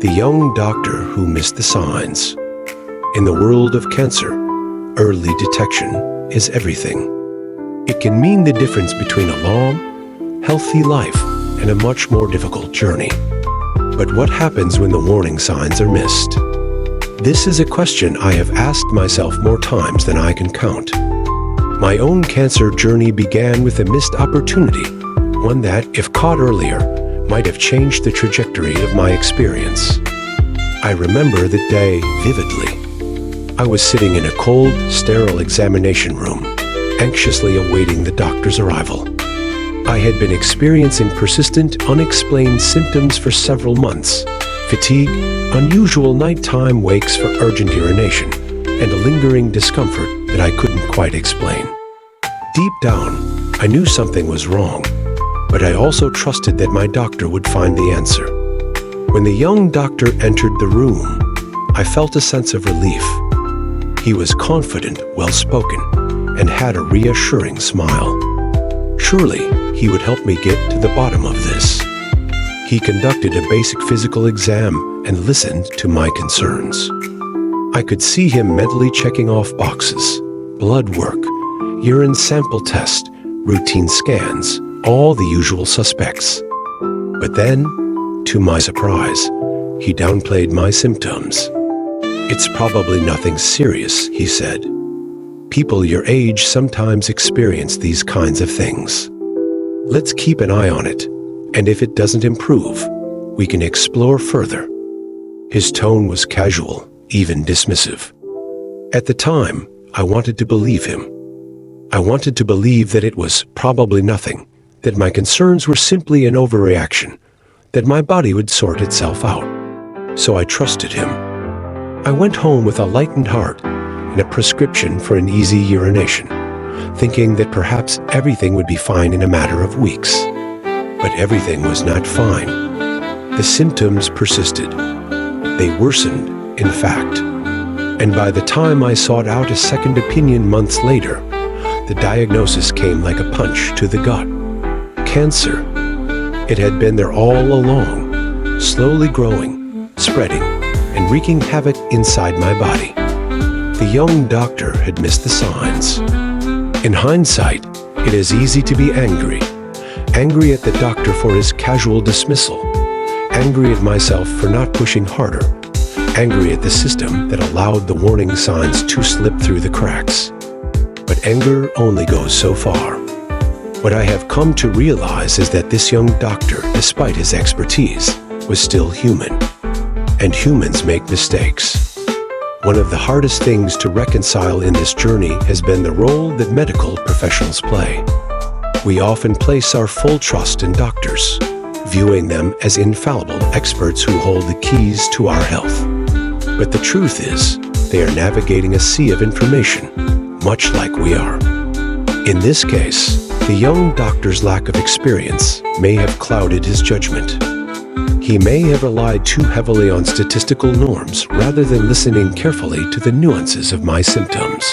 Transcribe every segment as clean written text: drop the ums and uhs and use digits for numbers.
The young doctor who missed the signs. In the world of cancer, early detection is everything. It can mean the difference between a long, healthy life and a much more difficult journey. But what happens when the warning signs are missed? This is a question I have asked myself more times than I can count. My own cancer journey began with a missed opportunity, one that, if caught earlier, might have changed the trajectory of my experience. I remember the day vividly. I was sitting in a cold, sterile examination room, anxiously awaiting the doctor's arrival. I had been experiencing persistent, unexplained symptoms for several months: fatigue, unusual nighttime wakes for urgent urination, and a lingering discomfort that I couldn't quite explain. Deep down, I knew something was wrong, but I also trusted that my doctor would find the answer. When the young doctor entered the room, I felt a sense of relief. He was confident, well-spoken, and had a reassuring smile. Surely, he would help me get to the bottom of this. He conducted a basic physical exam and listened to my concerns. I could see him mentally checking off boxes: blood work, urine sample test, routine scans, all the usual suspects. But then, to my surprise, he downplayed my symptoms. "It's probably nothing serious," he said. "People your age sometimes experience these kinds of things. Let's keep an eye on it, and if it doesn't improve, we can explore further." His tone was casual, even dismissive. At the time, I wanted to believe him. I wanted to believe that it was probably nothing, that my concerns were simply an overreaction, that my body would sort itself out. So I trusted him. I went home with a lightened heart and a prescription for an easy urination, thinking that perhaps everything would be fine in a matter of weeks. But everything was not fine. The symptoms persisted. They worsened, in fact. And by the time I sought out a second opinion months later, the diagnosis came like a punch to the gut. Cancer. It had been there all along, slowly growing, spreading, and wreaking havoc inside my body. The young doctor had missed the signs. In hindsight, it is easy to be angry. Angry at the doctor for his casual dismissal. Angry at myself for not pushing harder. Angry at the system that allowed the warning signs to slip through the cracks. But anger only goes so far. What I have come to realize is that this young doctor, despite his expertise, was still human. And humans make mistakes. One of the hardest things to reconcile in this journey has been the role that medical professionals play. We often place our full trust in doctors, viewing them as infallible experts who hold the keys to our health. But the truth is, they are navigating a sea of information, much like we are. In this case, the young doctor's lack of experience may have clouded his judgment. He may have relied too heavily on statistical norms rather than listening carefully to the nuances of my symptoms.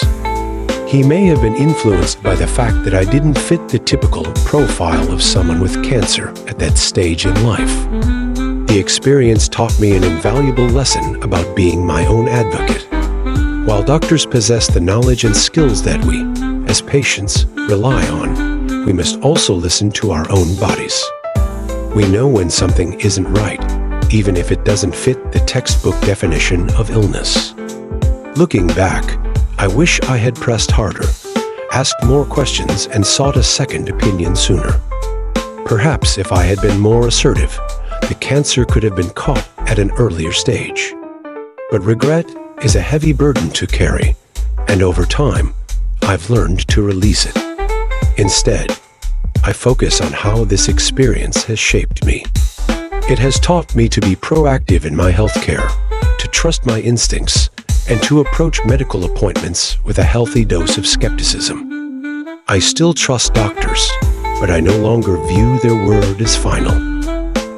He may have been influenced by the fact that I didn't fit the typical profile of someone with cancer at that stage in life. The experience taught me an invaluable lesson about being my own advocate. While doctors possess the knowledge and skills that we, as patients, rely on, we must also listen to our own bodies. We know when something isn't right, even if it doesn't fit the textbook definition of illness. Looking back, I wish I had pressed harder, asked more questions, and sought a second opinion sooner. Perhaps if I had been more assertive, the cancer could have been caught at an earlier stage. But regret is a heavy burden to carry, and over time, I've learned to release it. Instead, I focus on how this experience has shaped me. It has taught me to be proactive in my healthcare, to trust my instincts, and to approach medical appointments with a healthy dose of skepticism. I still trust doctors, but I no longer view their word as final.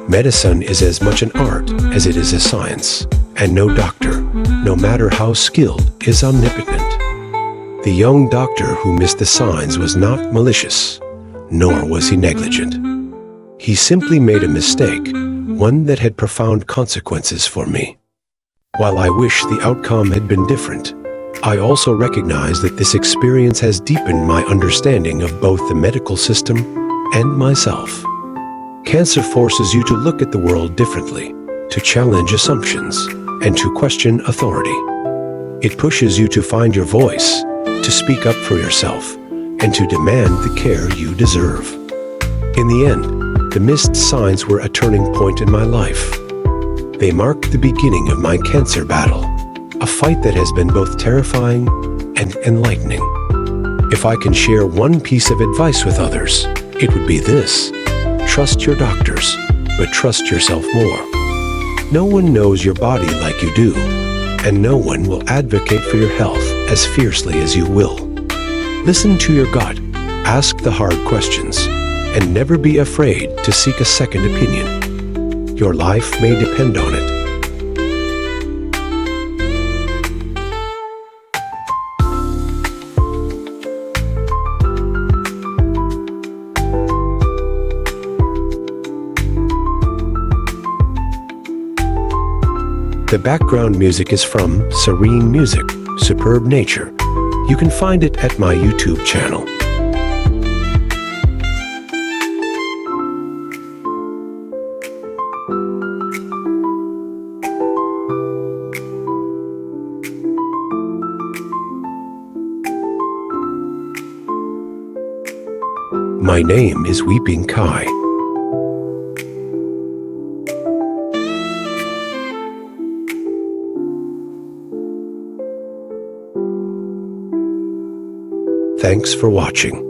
Medicine is as much an art as it is a science, and no doctor, no matter how skilled, is omnipotent. The young doctor who missed the signs was not malicious, nor was he negligent. He simply made a mistake one that had profound consequences for me. While I wish the outcome had been different, I also recognize that this experience has deepened my understanding of both the medical system and myself. Cancer forces you to look at the world differently, to challenge assumptions, and to question authority. It pushes you to find your voice, to speak up for yourself, and to demand the care you deserve. In the end, the missed signs were a turning point in my life. They marked the beginning of my cancer battle, a fight that has been both terrifying and enlightening. If I can share one piece of advice with others, it would be this: trust your doctors, but trust yourself more. No one knows your body like you do, and no one will advocate for your health as fiercely as you will. Listen to your gut, ask the hard questions, and never be afraid to seek a second opinion. Your life may depend on it. The background music is from Serene Music, Superb Nature. You can find it at my YouTube channel. My name is Weeping Kai. Thanks for watching.